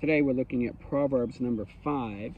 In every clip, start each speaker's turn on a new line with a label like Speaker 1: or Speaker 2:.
Speaker 1: Today we're looking at Proverbs number 5.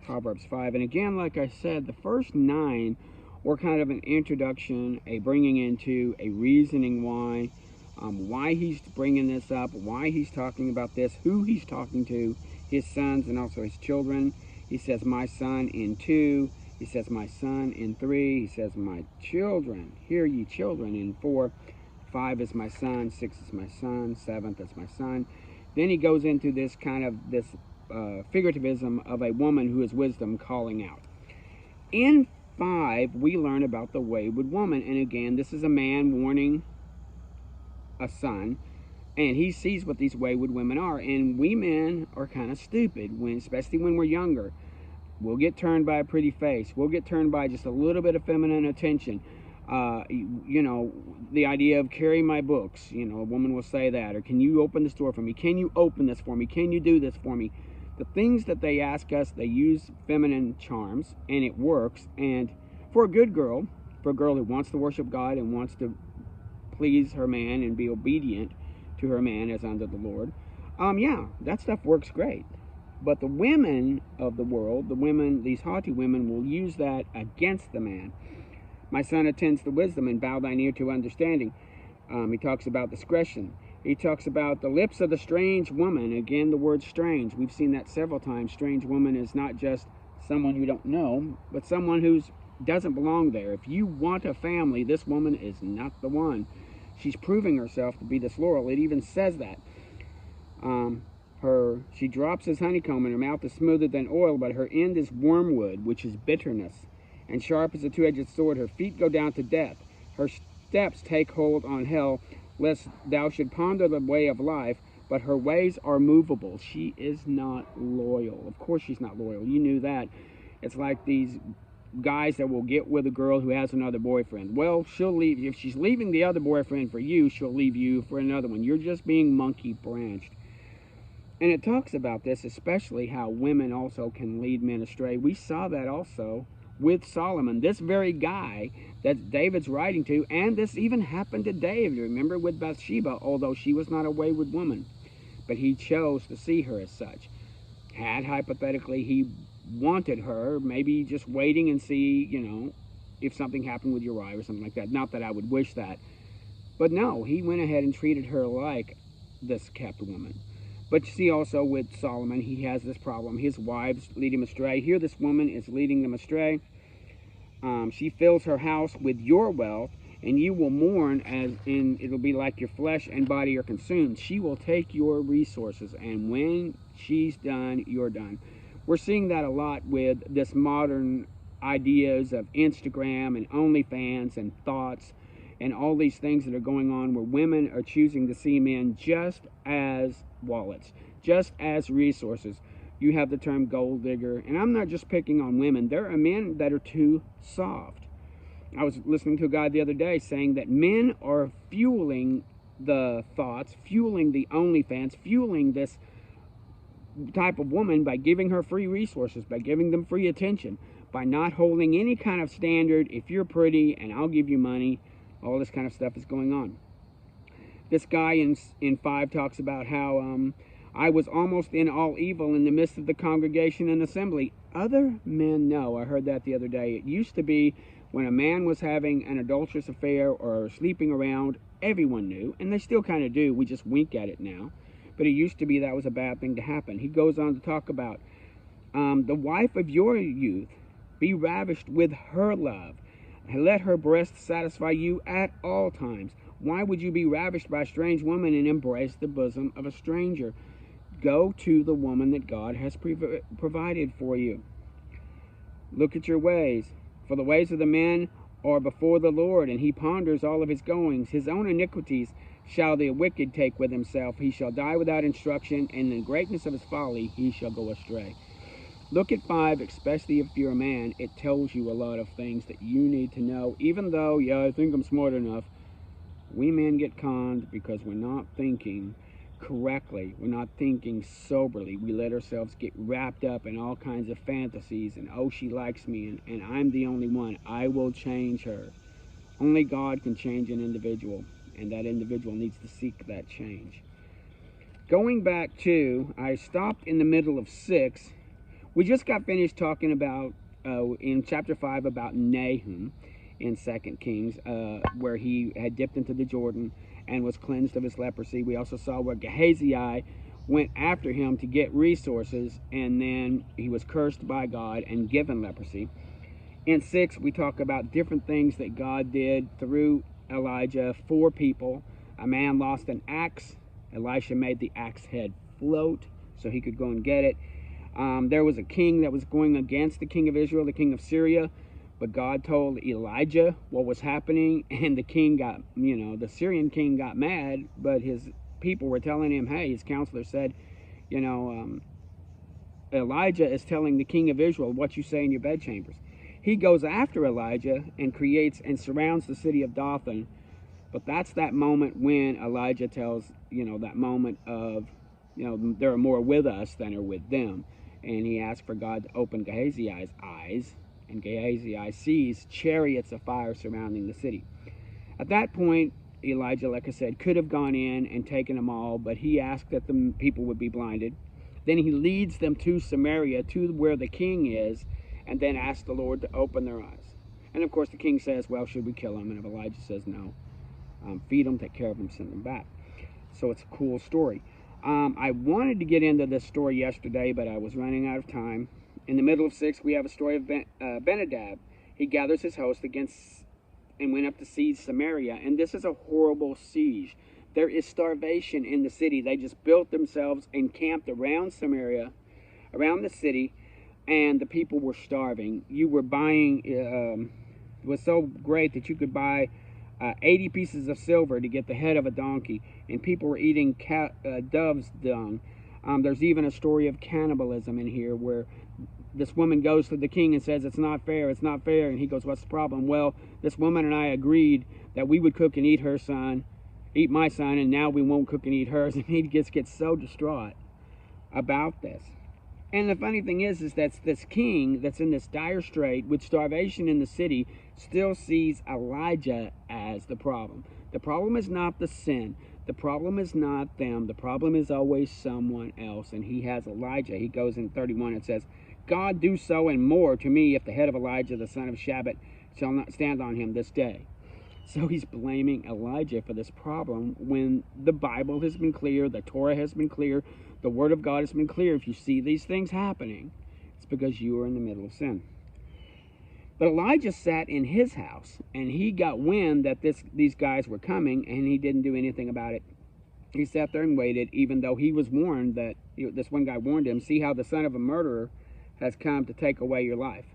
Speaker 1: Proverbs 5. And again, like I said, the first 9 were kind of an introduction, a bringing into, a reasoning why he's bringing this up, why he's talking about this, who he's talking to, his sons and also his children. He says, my son in 2. He says, my son in 3. He says, my children, hear ye children in 4. 5 is my son, 6 is my son, 7th is my son. Then he goes into this kind of figurativism of a woman who is wisdom calling out. In 5, we learn about the wayward woman. And again, this is a man warning a son, and he sees what these wayward women are. And we men are kind of stupid, especially when we're younger. We'll get turned by a pretty face. We'll get turned by just a little bit of feminine attention. The idea of carry my books, a woman will say that, or can you open this door for me? Can you open this for me? Can you do this for me? The things that they ask us, they use feminine charms, and it works. And for a good girl, for a girl who wants to worship God and wants to please her man and be obedient to her man as unto the Lord, that stuff works great. But the women of the world, these haughty women, will use that against the man. My son, attends to wisdom and bow thine ear to understanding. He talks about discretion. He talks about the lips of the strange woman. Again, the word strange. We've seen that several times. Strange woman is not just someone you don't know, but someone who doesn't belong there. If you want a family, this woman is not the one. She's proving herself to be disloyal. It even says that. She drops as honeycomb, and her mouth is smoother than oil, but her end is wormwood, which is bitterness. And sharp as a two-edged sword, her feet go down to death. Her steps take hold on hell, lest thou should ponder the way of life, but her ways are movable. She is not loyal. Of course she's not loyal. You knew that. It's like these guys that will get with a girl who has another boyfriend. Well, she'll leave. If she's leaving the other boyfriend for you, she'll leave you for another one. You're just being monkey branched. And it talks about this, especially how women also can lead men astray. We saw that also with Solomon, this very guy that David's writing to, and this even happened to David, remember, with Bathsheba, although she was not a wayward woman, but he chose to see her as such. Had hypothetically he wanted her, maybe just waiting and see, if something happened with Uriah or something like that. Not that I would wish that, but no, he went ahead and treated her like this kept woman. But you see also with Solomon, he has this problem. His wives lead him astray. Here this woman is leading them astray. She fills her house with your wealth, and you will mourn, it'll be like your flesh and body are consumed. She will take your resources, and when she's done, you're done. We're seeing that a lot with this modern ideas of Instagram and OnlyFans and thoughts and all these things that are going on, where women are choosing to see men just as wallets, just as resources. You have the term gold digger, and I'm not just picking on women. There are men that are too soft. I was listening to a guy the other day saying that men are fueling the thoughts, fueling the OnlyFans, fueling this type of woman by giving her free resources, by giving them free attention, by not holding any kind of standard. If you're pretty and I'll give you money, all this kind of stuff is going on. This guy in 5 talks about how I was almost in all evil in the midst of the congregation and assembly. Other men know. I heard that the other day. It used to be when a man was having an adulterous affair or sleeping around, everyone knew, and they still kind of do. We just wink at it now. But it used to be that was a bad thing to happen. He goes on to talk about the wife of your youth, be ravished with her love. Let her breast satisfy you at all times. Why would you be ravished by a strange woman and embrace the bosom of a stranger? Go to the woman that God has provided for you. Look at your ways, for the ways of the man are before the Lord, and he ponders all of his goings. His own iniquities shall the wicked take with himself. He shall die without instruction, and in the greatness of his folly he shall go astray. Look at 5, especially if you're a man. It tells you a lot of things that you need to know, even though, I think I'm smart enough. We men get conned because we're not thinking correctly. We're not thinking soberly. We let ourselves get wrapped up in all kinds of fantasies, and oh, she likes me, and I'm the only one. I will change her. Only God can change an individual, and that individual needs to seek that change. Going back to, I stopped in the middle of 6. We just got finished talking about, in chapter 5, about Nahum in 2 Kings, where he had dipped into the Jordan and was cleansed of his leprosy. We also saw where Gehazi went after him to get resources, and then he was cursed by God and given leprosy. In 6, we talk about different things that God did through Elijah for people. A man lost an axe. Elisha made the axe head float so he could go and get it. There was a king that was going against the king of Israel, the king of Syria, but God told Elijah what was happening, and the king got, the Syrian king got mad, but his people were telling him, hey, his counselor said, Elijah is telling the king of Israel what you say in your bedchambers. He goes after Elijah and creates and surrounds the city of Dothan. But that's that moment when Elijah tells, that moment of, there are more with us than are with them. And he asks for God to open Gehazi's eyes, and Gehazi sees chariots of fire surrounding the city. At that point, Elijah, like I said, could have gone in and taken them all, but he asked that the people would be blinded. Then he leads them to Samaria, to where the king is, and then asks the Lord to open their eyes. And of course the king says, well, should we kill him? And if Elijah says no, feed them, take care of them, send them back. So it's a cool story. I wanted to get into this story yesterday, but I was running out of time. In the middle of 6, we have a story of Benadab. He gathers his host against and went up to siege Samaria, and this is a horrible siege. There is starvation in the city. They just built themselves and camped around Samaria, around the city, and the people were starving. You were buying, it was so great that you could buy 80 pieces of silver to get the head of a donkey, and people were eating dove's dung. There's even a story of cannibalism in here where this woman goes to the king and says, it's not fair, and he goes, what's the problem? Well, this woman and I agreed that we would cook and eat my son, and now we won't cook and eat hers. And he gets so distraught about this. And the funny thing is that this king that's in this dire strait with starvation in the city still sees Elijah as the problem. The problem is not the sin. The problem is not them. The problem is always someone else. And he has Elijah. He goes in 31 and says, God, do so and more to me if the head of Elijah, the son of Shaphat, shall not stand on him this day. So he's blaming Elijah for this problem when the Bible has been clear, the Torah has been clear, the Word of God has been clear. If you see these things happening, it's because you are in the middle of sin. But Elijah sat in his house, and he got wind that these guys were coming, and he didn't do anything about it. He sat there and waited, even though he was warned that, this one guy warned him, see how the son of a murderer has come to take away your life.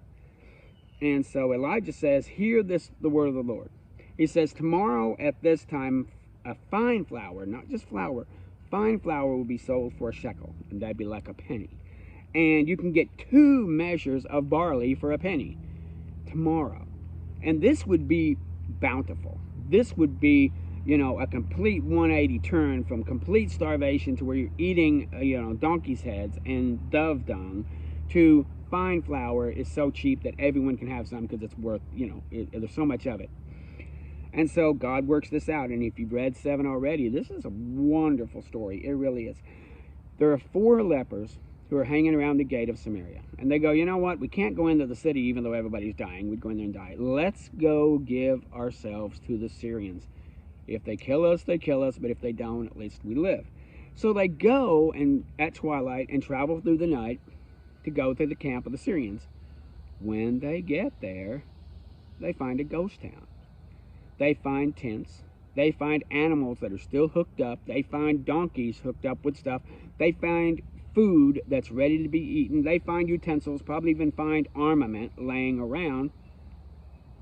Speaker 1: And so Elijah says, hear the word of the Lord. He says, tomorrow at this time, a fine flour, not just flour, fine flour will be sold for a shekel, and that'd be like a penny. And you can get 2 measures of barley for a penny tomorrow. And this would be bountiful. This would be, a complete 180 turn from complete starvation to where you're eating, donkey's heads and dove dung to fine flour is so cheap that everyone can have some because it's worth, there's so much of it. And so God works this out. And if you've read 7 already, this is a wonderful story. It really is. There are 4 lepers who are hanging around the gate of Samaria. And they go, you know what? We can't go into the city even though everybody's dying. We'd go in there and die. Let's go give ourselves to the Syrians. If they kill us, they kill us. But if they don't, at least we live. So they go and at twilight and travel through the night to go to the camp of the Syrians. When they get there, they find a ghost town. They find tents. They find animals that are still hooked up. They find donkeys hooked up with stuff. They find food that's ready to be eaten. They find utensils, probably even find armament laying around.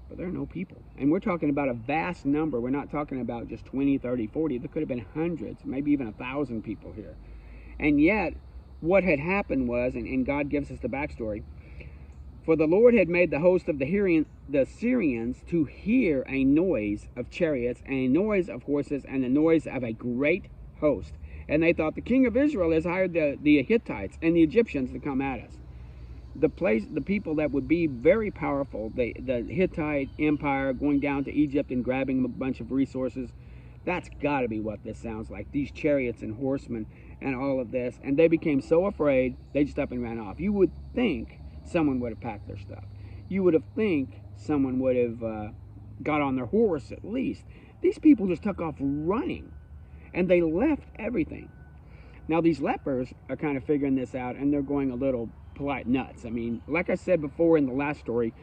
Speaker 1: But there are no people. And we're talking about a vast number. We're not talking about just 20, 30, 40. There could have been hundreds, maybe even 1,000 people here. And yet, what had happened was, and God gives us the backstory, for the Lord had made the host of the Syrians to hear a noise of chariots, and a noise of horses, and the noise of a great host. And they thought, the king of Israel has hired the Hittites and the Egyptians to come at us. The people that would be very powerful, the Hittite empire going down to Egypt and grabbing a bunch of resources, That's got to be what this sounds like. These chariots and horsemen and all of this. And they became so afraid, they just up and ran off. You would think someone would have packed their stuff. You would have think someone would have got on their horse at least. These people just took off running. And they left everything. Now, these lepers are kind of figuring this out, and they're going a little polite nuts. I mean, like I said before in the last story,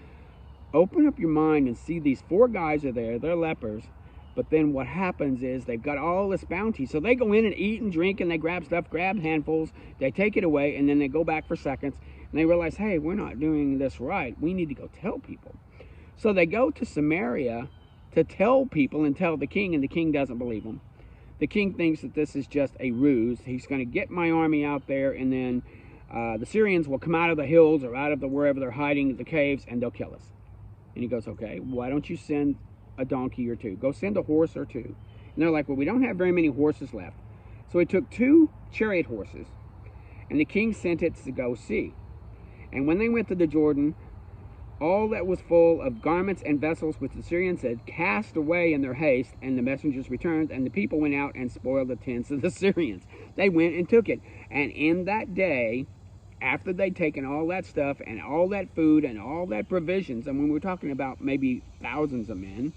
Speaker 1: open up your mind and see these 4 guys are there. They're lepers. But then what happens is they've got all this bounty. So they go in and eat and drink, and they grab stuff, grab handfuls. They take it away, and then they go back for seconds. And they realize, hey, we're not doing this right. We need to go tell people. So they go to Samaria to tell people and tell the king, and the king doesn't believe them. The king thinks that this is just a ruse. He's going to get my army out there, and then the Syrians will come out of the hills or out of the wherever they're hiding, the caves, and they'll kill us. And he goes, okay, why don't you send a donkey or 2? Go send a horse or 2. And they're like, well, we don't have very many horses left. So he took 2 chariot horses, and the king sent it to go see. And when they went to the Jordan, all that was full of garments and vessels which the Syrians had cast away in their haste, and the messengers returned, and the people went out and spoiled the tents of the Syrians. They went and took it. And in that day, after they'd taken all that stuff and all that food and all that provisions, and when we're talking about maybe thousands of men,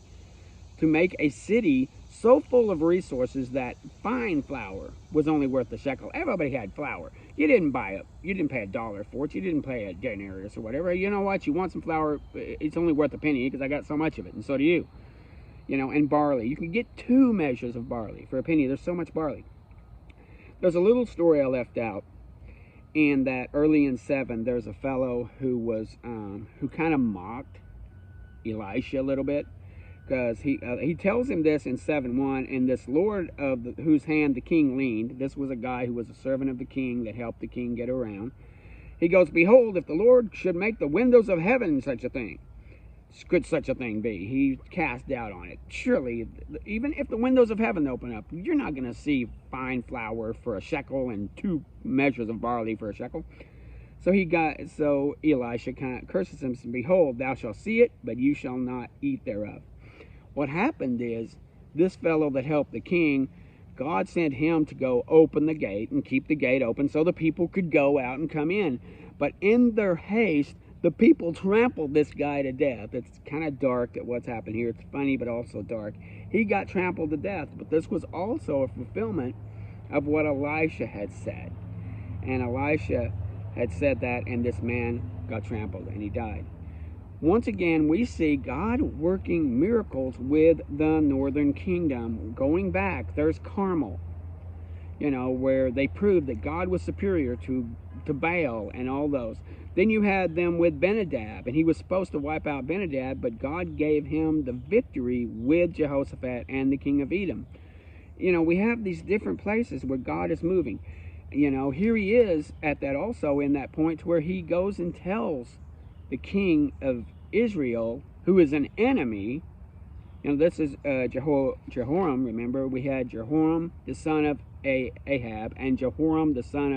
Speaker 1: to make a city so full of resources that fine flour was only worth a shekel. Everybody had flour. You didn't pay $1 for it. You didn't pay a denarius or whatever. You know what? You want some flour, it's only worth a penny because I got so much of it, and so do you. You know, and barley. You can get 2 measures of barley for a penny. There's so much barley. There's a little story I left out, in that early in 7, there's a fellow who was, who kind of mocked Elisha a little bit. Because he tells him this in 7:1, and this Lord of whose hand the king leaned, this was a guy who was a servant of the king that helped the king get around. He goes, behold, if the Lord should make the windows of heaven such a thing, could such a thing be? He cast doubt on it. Surely, even if the windows of heaven open up, you're not going to see fine flour for a shekel and 2 measures of barley for a shekel. So Elisha kind of curses him, saying, behold, thou shalt see it, but you shall not eat thereof. What happened is, this fellow that helped the king, God sent him to go open the gate and keep the gate open so the people could go out and come in. But in their haste, the people trampled this guy to death. It's kind of dark at what's happened here. It's funny, but also dark. He got trampled to death, but this was also a fulfillment of what Elisha had said. And Elisha had said that, and this man got trampled, and he died. Once again, we see God working miracles with the northern kingdom. Going back, there's Carmel, you know, where they proved that God was superior to Baal and all those. Then you had them with Benadab, and he was supposed to wipe out Benadab, but God gave him the victory with Jehoshaphat and the king of Edom. You know, we have these different places where God is moving. You know, here he is at that also in that point where he goes and tells the king of Israel, who is an enemy. You know, this is Jehoram. Remember, we had Jehoram, the son of Ahab, and Jehoram, the son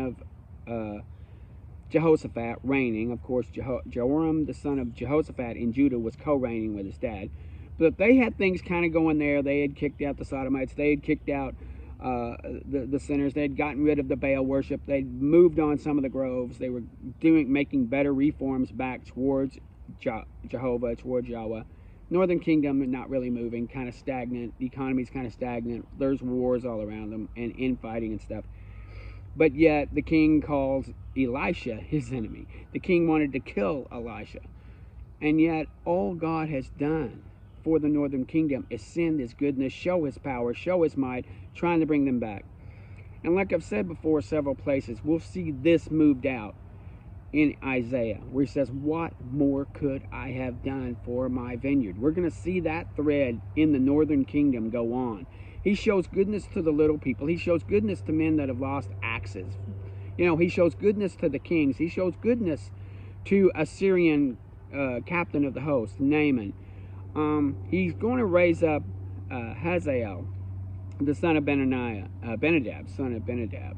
Speaker 1: of Jehoshaphat, reigning. Of course, Jehoram, the son of Jehoshaphat in Judah, was co-reigning with his dad. But they had things kind of going there. They had kicked out the Sodomites. They had kicked out the sinners. They had gotten rid of the Baal worship. They'd moved on some of the groves. They were making better reforms back towards Jehovah, towards Yahweh. Northern kingdom not really moving, kind of stagnant. The economy's kind of stagnant. There's wars all around them and infighting and stuff. But yet the king calls Elisha his enemy. The king wanted to kill Elisha. And yet all God has done for the northern kingdom is send his goodness, show his power, show his might, trying to bring them back. And like I've said before several places, we'll see this moved out in Isaiah, where he says, what more could I have done for my vineyard? We're going to see that thread in the northern kingdom go on. He shows goodness to the little people. He shows goodness to men that have lost axes. You know, he shows goodness to the kings. He shows goodness to a Syrian captain of the host, Naaman. He's going to raise up Hazael, the son of Benadab, son of Benadab,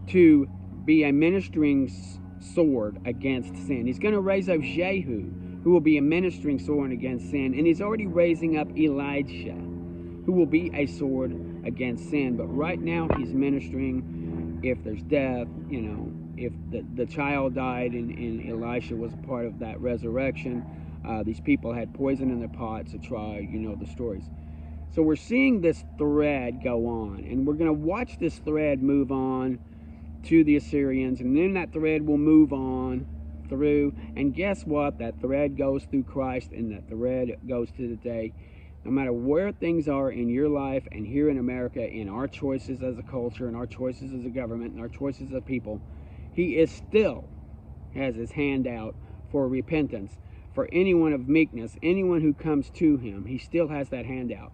Speaker 1: to be a ministering sword against sin. He's going to raise up Jehu, who will be a ministering sword against sin. And he's already raising up Elijah, who will be a sword against sin. But right now he's ministering. If there's death, if the child died and Elisha was a part of that resurrection, these people had poison in their pots to try, the stories. So we're seeing this thread go on, and we're going to watch this thread move on to the Assyrians, and then that thread will move on through, and guess what? That thread goes through Christ, and that thread goes to the day. No matter where things are in your life and here in America, in our choices as a culture, and our choices as a government, and our choices as people, he is still has his hand out for repentance. For anyone of meekness, anyone who comes to him, he still has that hand out.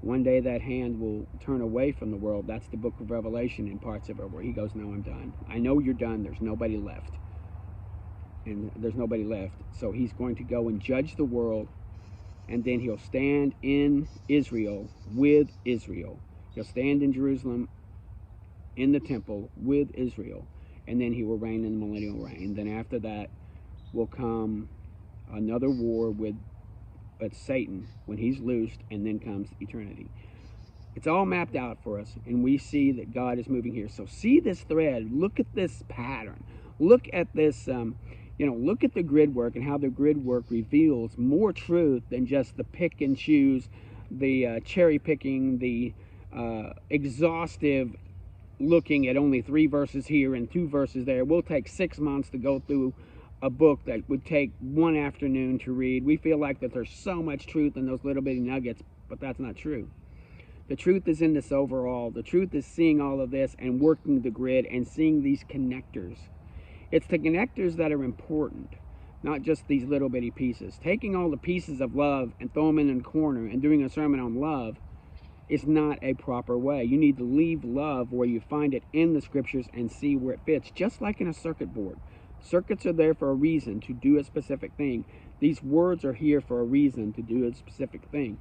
Speaker 1: One day that hand will turn away from the world. That's the book of Revelation in parts of it where he goes, no, I'm done. I know you're done. There's nobody left. And there's nobody left. So he's going to go and judge the world, and then he'll stand in Israel with Israel. He'll stand in Jerusalem in the temple with Israel, and then he will reign in the millennial reign. Then after that will come another war with Satan when he's loosed, and then comes eternity. It's all mapped out for us, and we see that God is moving here. So see this thread. Look at this pattern. Look at this, look at the grid work, and how the grid work reveals more truth than just the pick and choose, the cherry picking, the exhaustive looking at only 3 verses here and 2 verses there. We'll take 6 months to go through a book that would take 1 afternoon to read. We feel like that there's so much truth in those little bitty nuggets, but that's not true. The truth is in this overall. The truth is seeing all of this and working the grid and seeing these connectors. It's the connectors that are important, not just these little bitty pieces. Taking all the pieces of love and throw them in a corner and doing a sermon on love is not a proper way. You need to leave love where you find it in the scriptures and see where it fits, just like in a circuit board. Circuits are there for a reason, to do a specific thing. These words are here for a reason, to do a specific thing.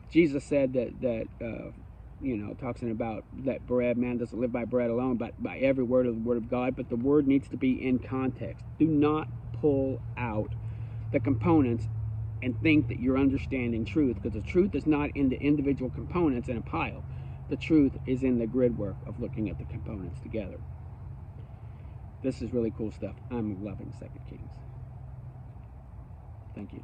Speaker 1: Jesus said that talking about that bread, man doesn't live by bread alone, but by every word of the word of God. But the word needs to be in context. Do not pull out the components and think that you're understanding truth, because the truth is not in the individual components in a pile. The truth is in the grid work of looking at the components together. This is really cool stuff. I'm loving 2 Kings. Thank you.